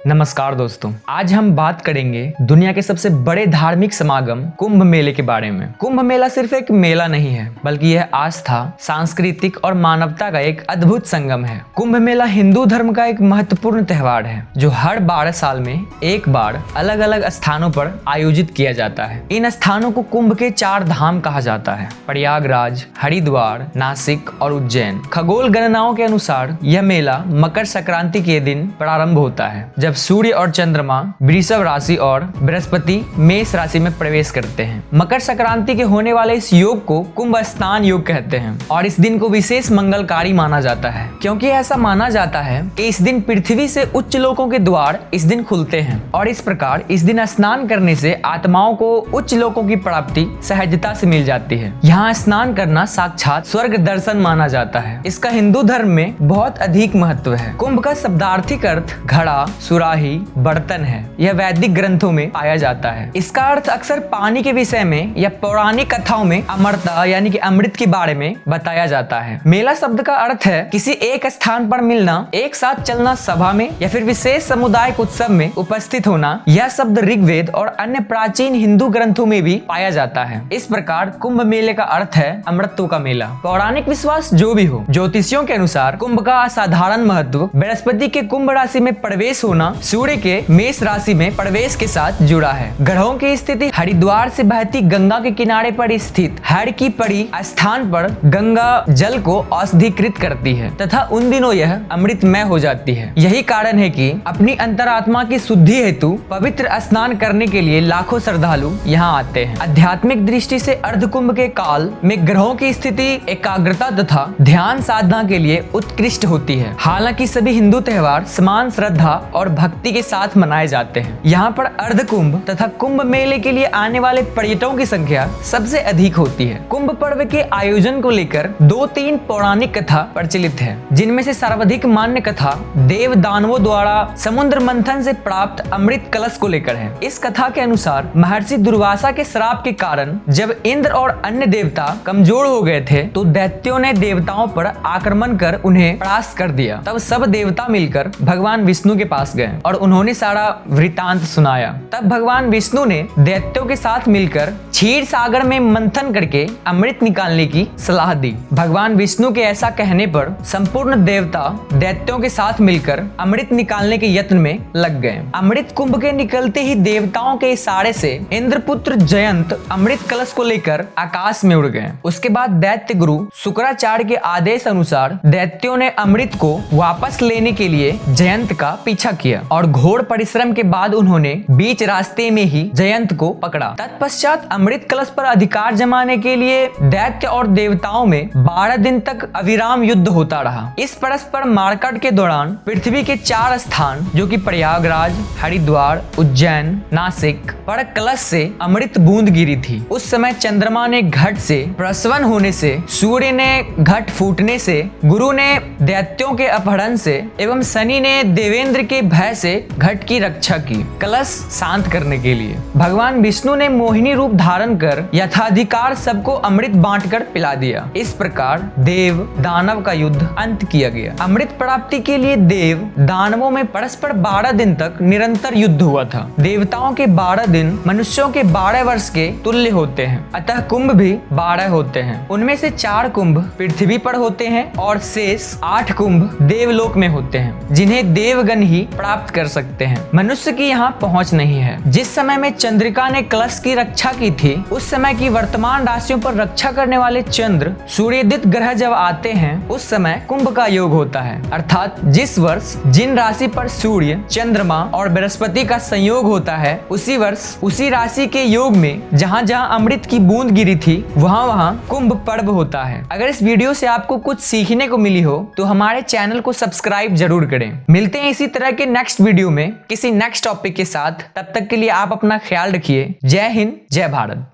नमस्कार दोस्तों, आज हम बात करेंगे दुनिया के सबसे बड़े धार्मिक समागम कुंभ मेले के बारे में। कुंभ मेला सिर्फ एक मेला नहीं है, बल्कि यह आस्था, सांस्कृतिक और मानवता का एक अद्भुत संगम है। कुंभ मेला हिंदू धर्म का एक महत्वपूर्ण त्योहार है जो हर 12 साल में एक बार अलग अलग स्थानों पर आयोजित किया जाता है। इन स्थानों को कुंभ के 4 धाम कहा जाता है: प्रयागराज, हरिद्वार, नासिक और उज्जैन। खगोल गणनाओं के अनुसार यह मेला मकर संक्रांति के दिन प्रारंभ होता है, जब सूर्य और चंद्रमा वृषभ राशि और बृहस्पति मेष राशि में प्रवेश करते हैं। मकर संक्रांति के होने वाले इस योग को कुंभ स्नान योग कहते हैं और इस दिन को विशेष मंगलकारी माना जाता है, क्योंकि ऐसा माना जाता है कि इस दिन पृथ्वी से उच्च लोकों के द्वार इस दिन खुलते हैं और इस प्रकार इस दिन स्नान करने से आत्माओं को उच्च लोकों की प्राप्ति सहजता से मिल जाती है। यहाँ स्नान करना साक्षात स्वर्ग दर्शन माना जाता है। इसका हिंदू धर्म में बहुत अधिक महत्व है। कुंभ का शब्दार्थिक अर्थ घड़ा, सुराही, बर्तन है। यह वैदिक ग्रंथों में पाया जाता है। इसका अर्थ अक्सर पानी के विषय में या पौराणिक कथाओं में अमरता यानी कि अमृत के बारे में बताया जाता है। मेला शब्द का अर्थ है किसी एक स्थान पर मिलना, एक साथ चलना, सभा में या फिर विशेष सामुदायिक उत्सव में उपस्थित होना। यह शब्द ऋग्वेद और अन्य प्राचीन हिंदू ग्रंथों में भी पाया जाता है। इस प्रकार कुंभ मेले का अर्थ है अमृतों का मेला। पौराणिक विश्वास जो भी हो, ज्योतिषियों के अनुसार कुंभ का असाधारण महत्व बृहस्पति के कुंभ राशि में प्रवेश होना सूर्य के मेष राशि में प्रवेश के साथ जुड़ा है। ग्रहों की स्थिति हरिद्वार से बहती गंगा के किनारे पर स्थित हर की पड़ी स्थान पर गंगा जल को औषधीकृत करती है तथा उन दिनों यह अमृतमय हो जाती है। यही कारण है कि अपनी अंतरात्मा की शुद्धि हेतु पवित्र स्नान करने के लिए लाखों श्रद्धालु यहाँ आते हैं। आध्यात्मिक दृष्टि से अर्धकुंभ के काल में ग्रहों की स्थिति एकाग्रता तथा ध्यान साधना के लिए उत्कृष्ट होती है। हालांकि सभी हिंदू त्योहार समान श्रद्धा और भक्ति के साथ मनाए जाते हैं। यहाँ पर अर्धकुंभ तथा कुंभ मेले के लिए आने वाले पर्यटकों की संख्या सबसे अधिक होती है। कुंभ पर्व के आयोजन को लेकर 2-3 पौराणिक कथा प्रचलित है, जिनमें से सर्वाधिक मान्य कथा देव दानवों द्वारा समुद्र मंथन से प्राप्त अमृत कलश को लेकर है। इस कथा के अनुसार महर्षि दुर्वासा के श्राप के कारण जब इंद्र और अन्य देवता कमजोर हो गए थे तो दैत्यों ने देवताओं पर आक्रमण कर उन्हें परास्त कर दिया। तब सब देवता मिलकर भगवान विष्णु के पास गए और उन्होंने सारा वृतांत सुनाया। तब भगवान विष्णु ने दैत्यों के साथ मिलकर क्षीर सागर में मंथन करके अमृत निकालने की सलाह दी। भगवान विष्णु के ऐसा कहने पर संपूर्ण देवता दैत्यों के साथ मिलकर अमृत निकालने के यत्न में लग गए। अमृत कुंभ के निकलते ही देवताओं के इशारे से इंद्रपुत्र जयंत अमृत कलश को लेकर आकाश में उड़ गए। उसके बाद दैत्य गुरु शुक्राचार्य के आदेश अनुसार दैत्यों ने अमृत को वापस लेने के लिए जयंत का पीछा किया और घोर परिश्रम के बाद उन्होंने बीच रास्ते में ही जयंत को पकड़ा। तत्पश्चात अमृत कलश पर अधिकार जमाने के लिए दैत्य और देवताओं में 12 दिन तक अविराम युद्ध होता रहा। इस परस्पर मारकाट के दौरान पृथ्वी के 4 स्थान जो कि प्रयागराज, हरिद्वार, उज्जैन, नासिक पर कलश से अमृत बूंद गिरी थी। उस समय चंद्रमा ने घट से प्रस्वन होने से, सूर्य ने घट फूटने से, गुरु ने दैत्यों के अपहरण से एवं शनि ने देवेंद्र के भय से घट की रक्षा की। कलश शांत करने के लिए भगवान विष्णु ने मोहिनी रूप धारण कर यथाधिकार सबको अमृत बांटकर पिला दिया। इस प्रकार देव दानव का युद्ध अंत किया गया। अमृत प्राप्ति के लिए देव दानवों में परस्पर 12 दिन तक निरंतर युद्ध हुआ था। देवताओं के 12 दिन मनुष्यों के 12 वर्ष के तुल्य होते हैं, अतः कुंभ भी 12 होते हैं। उनमें से 4 कुंभ पृथ्वी पर होते हैं और शेष 8 कुंभ देवलोक में होते हैं, जिन्हें देवगण ही प्राप्त कर सकते हैं। मनुष्य की यहाँ पहुँच नहीं है। जिस समय में चंद्रिका ने कलश की रक्षा की थी, उस समय की वर्तमान राशियों पर रक्षा करने वाले चंद्र सूर्योदित ग्रह जब आते हैं उस समय कुंभ का योग होता है। अर्थात जिस वर्ष जिन राशि पर सूर्य, चंद्रमा और बृहस्पति का संयोग होता है, उसी वर्ष उसी राशि के योग में जहाँ जहाँ अमृत की बूंद गिरी थी वहाँ वहाँ कुंभ पर्व होता है। अगर इस वीडियो से आपको कुछ सीखने को मिली हो तो हमारे चैनल को सब्सक्राइब जरूर करें। मिलते हैं इसी तरह के नेक्स्ट वीडियो में किसी नेक्स्ट टॉपिक के साथ। तब तक के लिए आप अपना ख्याल रखिए। जय हिंद, जय भारत।